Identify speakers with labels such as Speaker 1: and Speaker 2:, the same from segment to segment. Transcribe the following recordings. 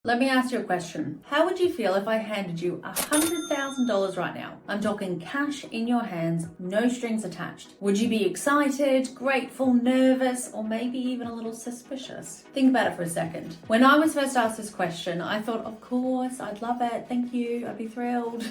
Speaker 1: Let me ask you a question. How would you feel if I handed you $100,000 right now? I'm talking cash in your hands, no strings attached. Would you be excited, grateful, nervous, or maybe even a little suspicious? Think about it for a second. When I was first asked this question, I thought, of course, I'd love it. Thank you. I'd be thrilled.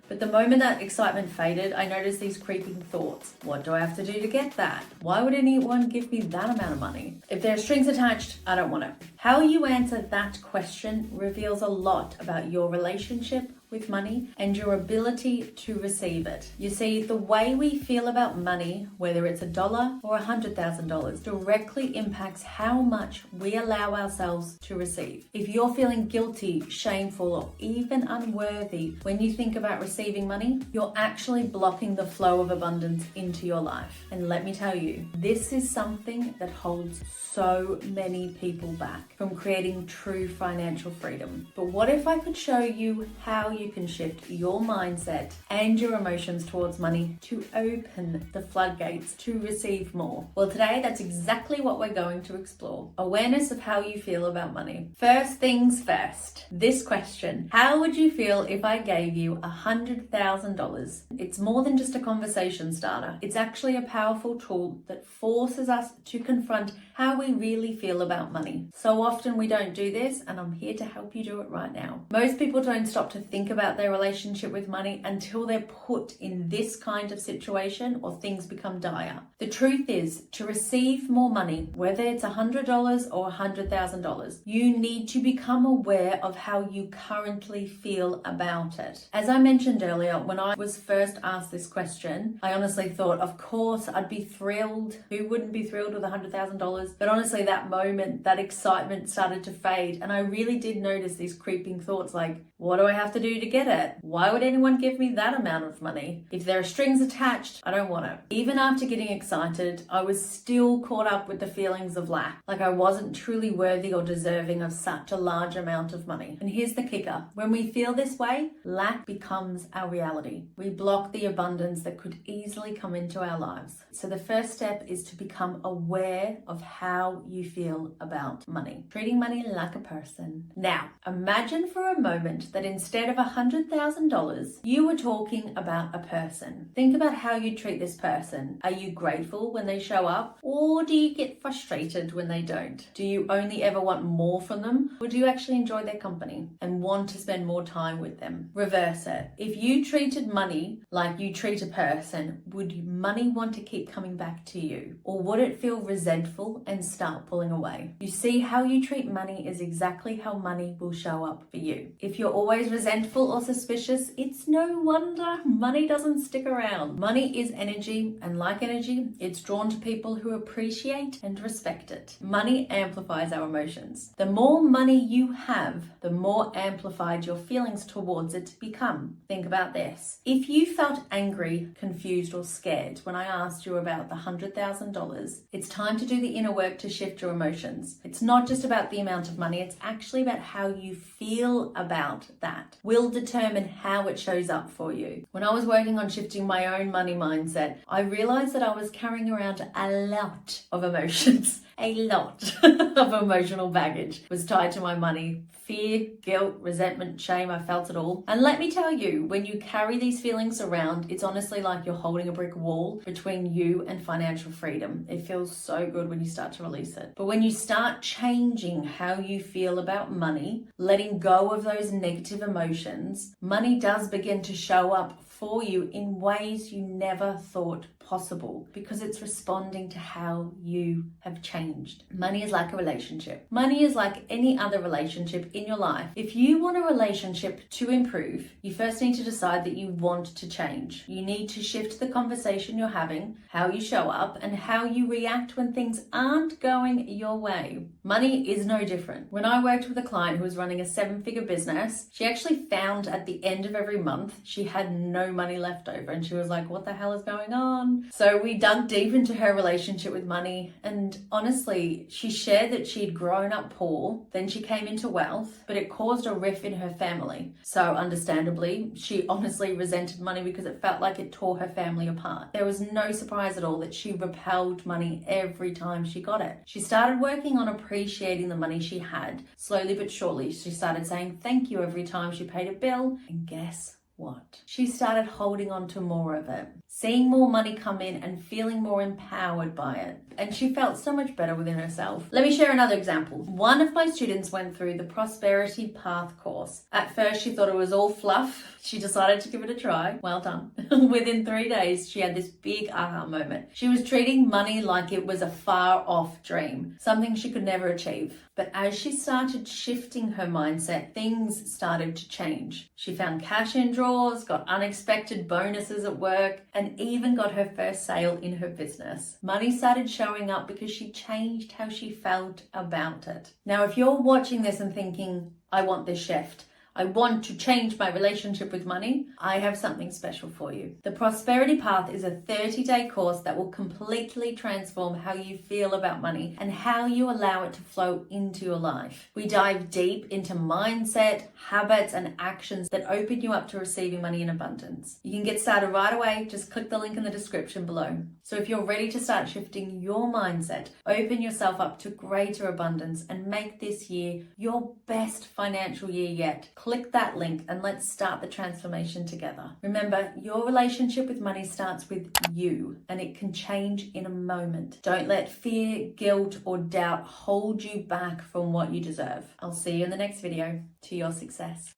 Speaker 1: But the moment that excitement faded, I noticed these creeping thoughts. What do I have to do to get that? Why would anyone give me that amount of money? If there are strings attached, I don't want it. How you answer that question reveals a lot about your relationship with money and your ability to receive it. You see, the way we feel about money, whether it's $1 or $100,000, directly impacts how much we allow ourselves to receive. If you're feeling guilty, shameful, or even unworthy when you think about receiving money, you're actually blocking the flow of abundance into your life. And let me tell you, this is something that holds so many people back from creating true financial freedom. But what if I could show you how you can shift your mindset and your emotions towards money to open the floodgates to receive more? Well, today that's exactly what we're going to explore. Awareness of how you feel about money. First things first, this question: how would you feel if I gave you $100,000? It's more than just a conversation starter. It's actually a powerful tool that forces us to confront how we really feel about money. So often we don't do this, and I'm here to help you do it right now. Most people don't stop to think about their relationship with money until they're put in this kind of situation or things become dire. The truth is, to receive more money, whether it's $100 or $100,000, you need to become aware of how you currently feel about it. As I mentioned earlier, when I was first asked this question, I honestly thought, of course, I'd be thrilled. Who wouldn't be thrilled with $100,000? But honestly, that moment, that excitement started to fade, and I really did notice these creeping thoughts like, what do I have to do to get it? Why would anyone give me that amount of money? If there are strings attached, I don't want it. Even after getting excited, I was still caught up with the feelings of lack, like I wasn't truly worthy or deserving of such a large amount of money. And here's the kicker: when we feel this way, lack becomes our reality. We block the abundance that could easily come into our lives. So the first step is to become aware of how you feel about money. Treating money like a person. Now, imagine for a moment that instead of $100,000, you were talking about a person. Think about how you treat this person. Are you grateful when they show up, or do you get frustrated when they don't? Do you only ever want more from them, or do you actually enjoy their company and want to spend more time with them? Reverse it. If you treated money like you treat a person, would money want to keep coming back to you, or would it feel resentful and start pulling away? You see, how you treat money is exactly how money will show up for you. If you're always resentful or suspicious, it's no wonder money doesn't stick around. Money is energy, and like energy, it's drawn to people who appreciate and respect it. Money amplifies our emotions. The more money you have, the more amplified your feelings towards it become. Think about this. If you felt angry, confused, or scared when I asked you about the $100,000, it's time to do the inner work to shift your emotions. It's not just about the amount of money, it's actually about how you feel about that will determine how it shows up for you. When I was working on shifting my own money mindset, I realized that I was carrying around a lot of emotions. A lot of emotional baggage was tied to my money. Fear, guilt, resentment, shame, I felt it all. And let me tell you, when you carry these feelings around, it's honestly like you're holding a brick wall between you and financial freedom. It feels so good when you start to release it. But when you start changing how you feel about money, letting go of those negative emotions, money does begin to show up for you in ways you never thought possible, because it's responding to how you have changed. Money is like a relationship. Money is like any other relationship in your life. If you want a relationship to improve, you first need to decide that you want to change. You need to shift the conversation you're having, how you show up, and how you react when things aren't going your way. Money is no different. When I worked with a client who was running a 7-figure business, she actually found at the end of every month she had no money left over, and she was like, what the hell is going on? on. So we dug deep into her relationship with money, and honestly, she shared that she'd grown up poor, then she came into wealth, but it caused a rift in her family. So understandably, she honestly resented money because it felt like it tore her family apart. There was no surprise at all that she repelled money every time she got it. She started working on appreciating the money she had. Slowly but surely, she started saying thank you every time she paid a bill, and guess what? She started holding on to more of it, seeing more money come in and feeling more empowered by it. And she felt so much better within herself. Let me share another example. One of my students went through the Prosperity Path course. At first, she thought it was all fluff. She decided to give it a try. Well done. Within 3 days, she had this big aha moment. She was treating money like it was a far off dream, something she could never achieve. But as she started shifting her mindset, things started to change. She found cash in drawers, got unexpected bonuses at work, and even got her first sale in her business. Money started showing up because she changed how she felt about it. Now, if you're watching this and thinking, I want this shift, I want to change my relationship with money, I have something special for you. The Prosperity Path is a 30-day course that will completely transform how you feel about money and how you allow it to flow into your life. We dive deep into mindset, habits, and actions that open you up to receiving money in abundance. You can get started right away. Just click the link in the description below. So if you're ready to start shifting your mindset, open yourself up to greater abundance, and make this year your best financial year yet, click that link and let's start the transformation together. Remember, your relationship with money starts with you, and it can change in a moment. Don't let fear, guilt, or doubt hold you back from what you deserve. I'll see you in the next video. To your success.